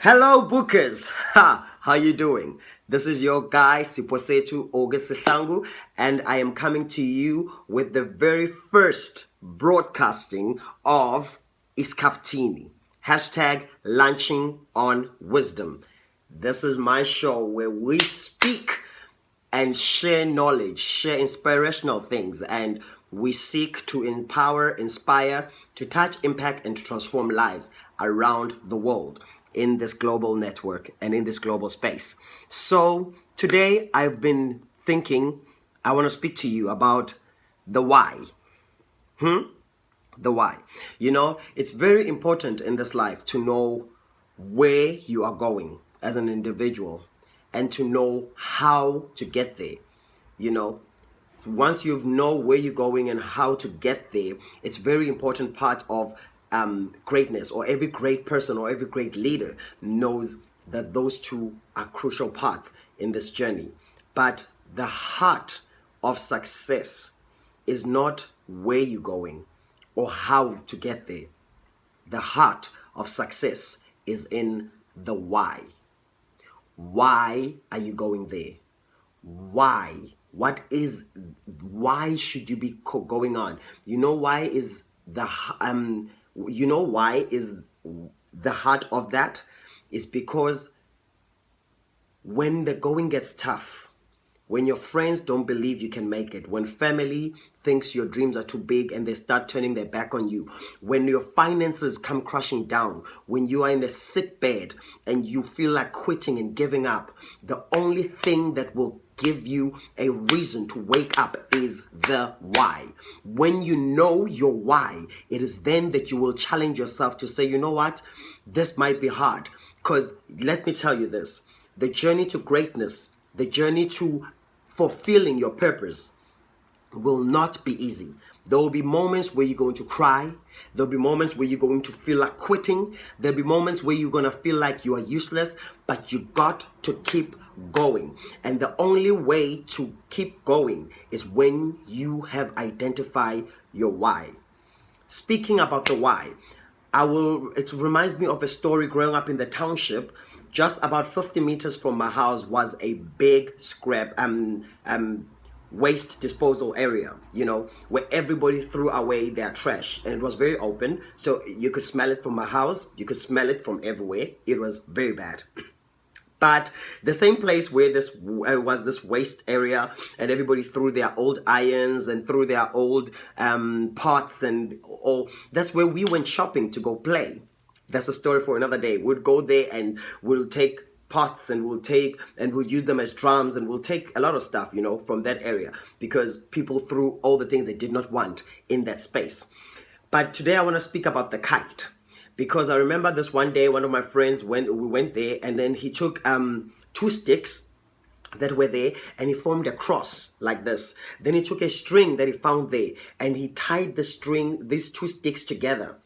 Hello, bookers. How you doing? This is your guy Siphosethu Sihlangu, and I am coming to you with the very first broadcasting of iSkhaftini. Hashtag launching on wisdom. This is my show where we speak and share knowledge, share inspirational things, and we seek to empower, inspire, to touch, impact, and to transform lives around the world in this global network and in this global space. So today I've been thinking, I want to speak to you about the why. The why. You know, it's very important in this life to know where you are going as an individual and to know how to get there. You know, once you know where you're going and how to get there, it's very important part of greatness, or every great person or every great leader knows that those two are crucial parts in this journey. But the heart of success is not where you're going or how to get there. The heart of success is in the why. Why are you going there? Why? Why should you be going on? You know why is the heart of that? Is because when the going gets tough, when your friends don't believe you can make it, when family thinks your dreams are too big and they start turning their back on you, when your finances come crashing down, when you are in a sick bed and you feel like quitting and giving up, the only thing that will give you a reason to wake up is the why. When you know your why, it is then that you will challenge yourself to say, you know what, this might be hard. Because let me tell you this, the journey to greatness, the journey to fulfilling your purpose will not be easy. There will be moments where you're going to cry. There'll be moments where you're going to feel like quitting. There'll be moments where you're going to feel like you are useless, but you got to keep going. And the only way to keep going is when you have identified your why. Speaking about the why, it reminds me of a story growing up in the township. Just about 50 meters from my house was a big scrap waste disposal area, you know, where everybody threw away their trash, and it was very open, so you could smell it from my house, you could smell it from everywhere. It was very bad. But the same place where this was this waste area, and everybody threw their old irons and threw their old pots and all, that's where we went shopping to go play. That's a story for another day. We'd go there and we'll take pots and we'll use them as drums, and we'll take a lot of stuff, you know, from that area, because people threw all the things they did not want in that space. But today I want to speak about the kite, because I remember this one day, one of my friends, we went there, and then he took two sticks that were there and he formed a cross like this. Then he took a string that he found there and he tied these two sticks together.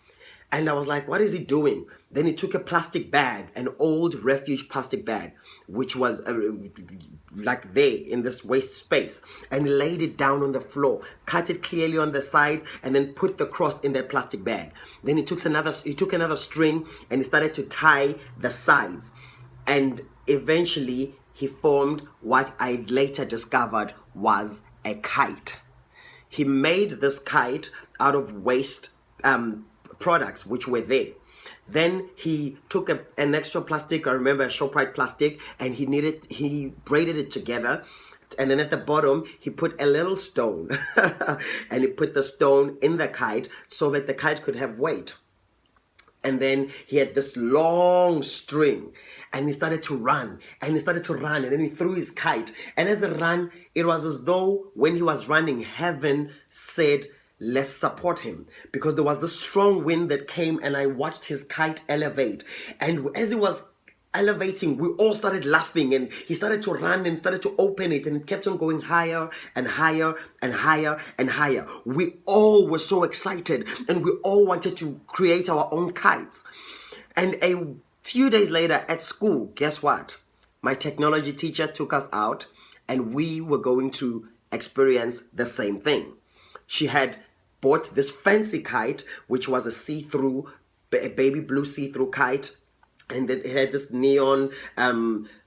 And I was like, what is he doing? Then he took a plastic bag, an old refuge plastic bag, which was like there in this waste space, and he laid it down on the floor, cut it clearly on the sides, and then put the cross in that plastic bag. Then he took another string and he started to tie the sides. And eventually he formed what I later discovered was a kite. He made this kite out of waste products which were there. Then he took an extra plastic, I remember a ShopRite plastic, and he braided it together. And then at the bottom, he put a little stone and he put the stone in the kite so that the kite could have weight. And then he had this long string and he started to run and then he threw his kite. And as he ran, it was as though when he was running, heaven said, let's support him, because there was this strong wind that came, and I watched his kite elevate. And as he was elevating, we all started laughing, and he started to run and started to open it, and it kept on going higher and higher and higher and higher. We all were so excited, and we all wanted to create our own kites. And a few days later at school, guess what? My technology teacher took us out, and we were going to experience the same thing. She had bought this fancy kite, which was a baby blue see-through kite, and it had this neon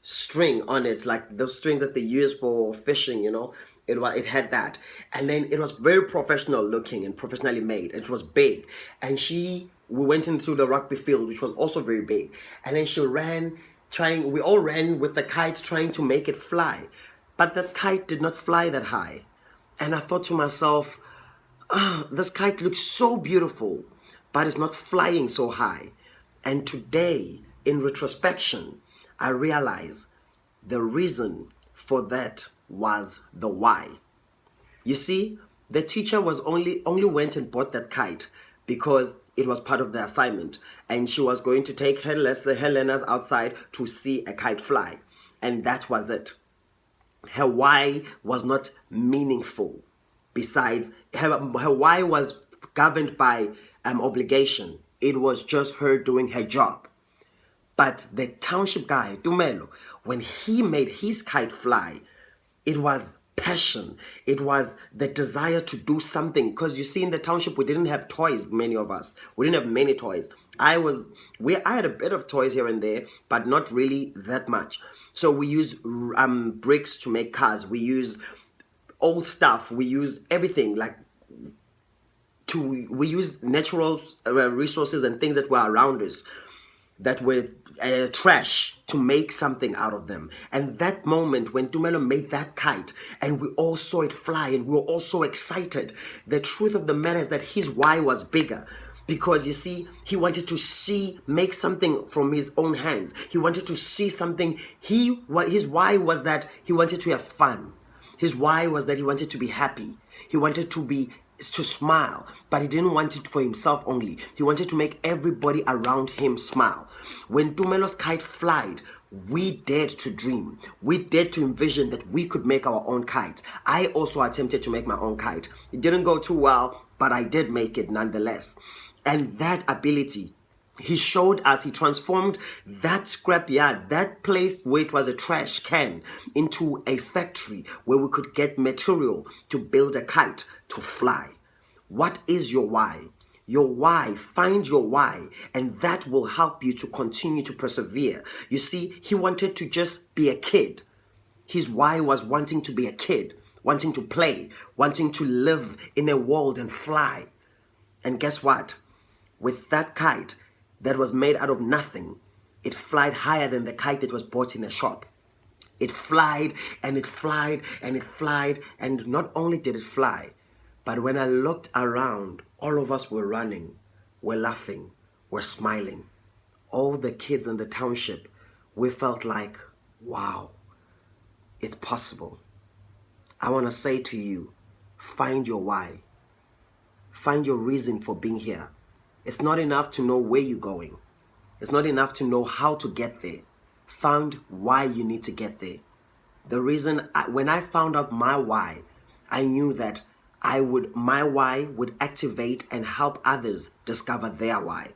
string on it, like the string that they use for fishing, you know. It had that, and then it was very professional looking and professionally made. It was big, and we went into the rugby field, which was also very big, and then she ran, trying. We all ran with the kite, trying to make it fly, but that kite did not fly that high, and I thought to myself, this kite looks so beautiful, but it's not flying so high. And today, in retrospection, I realize the reason for that was the why. You see, the teacher was only went and bought that kite because it was part of the assignment, and she was going to take her learners outside to see a kite fly, and that was it. Her why was not meaningful. Besides, her why was governed by obligation. It was just her doing her job. But the township guy, Tumelo, when he made his kite fly, it was passion. It was the desire to do something. Because you see, in the township, we didn't have toys, many of us. We didn't have many toys. I had a bit of toys here and there, but not really that much. So we use bricks to make cars. We use old stuff. We use everything, like we use natural resources and things that were around us, that were trash, to make something out of them. And that moment when Tumelo made that kite and we all saw it fly and we were all so excited, the truth of the matter is that his why was bigger. Because you see, he wanted to make something from his own hands. He wanted to see something. His why was that he wanted to have fun. His why was that he wanted to be happy. He wanted to smile, but he didn't want it for himself only. He wanted to make everybody around him smile. When Tumelo's kite flied, we dared to dream. We dared to envision that we could make our own kite. I also attempted to make my own kite. It didn't go too well, but I did make it nonetheless. And that ability, he showed us, he transformed that scrapyard, that place where it was a trash can, into a factory where we could get material to build a kite to fly. What is your why? Your why, find your why, and that will help you to continue to persevere. You see, he wanted to just be a kid. His why was wanting to be a kid, wanting to play, wanting to live in a world and fly. And guess what? With that kite that was made out of nothing, it flied higher than the kite that was bought in a shop. It flied and it flied and it flied, and not only did it fly, but when I looked around, all of us were running, were laughing, were smiling. All the kids in the township, we felt like, wow, it's possible. I want to say to you, find your why. Find your reason for being here. It's not enough to know where you're going. It's not enough to know how to get there. Find why you need to get there. The reason, when I found out my why, I knew that my why would activate and help others discover their why.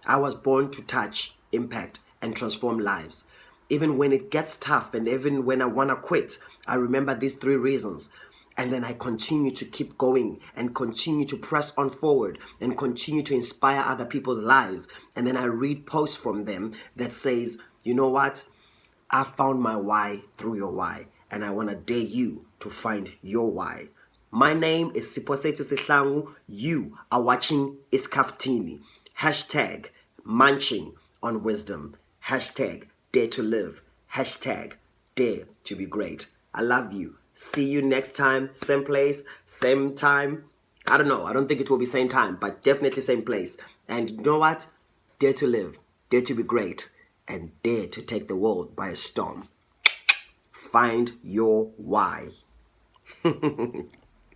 I was born to touch, impact, and transform lives. Even when it gets tough and even when I want to quit, I remember these 3 reasons. And then I continue to keep going and continue to press on forward and continue to inspire other people's lives. And then I read posts from them that says, you know what? I found my why through your why. And I want to dare you to find your why. My name is Siphosethu Sihlangu. You are watching iSkhaftini. Hashtag munching on wisdom. Hashtag dare to live. Hashtag dare to be great. I love you. See you next time. Same place, same time. I don't know. I don't think it will be same time, but definitely same place. And you know what? Dare to live. Dare to be great. And dare to take the world by a storm. Find your why.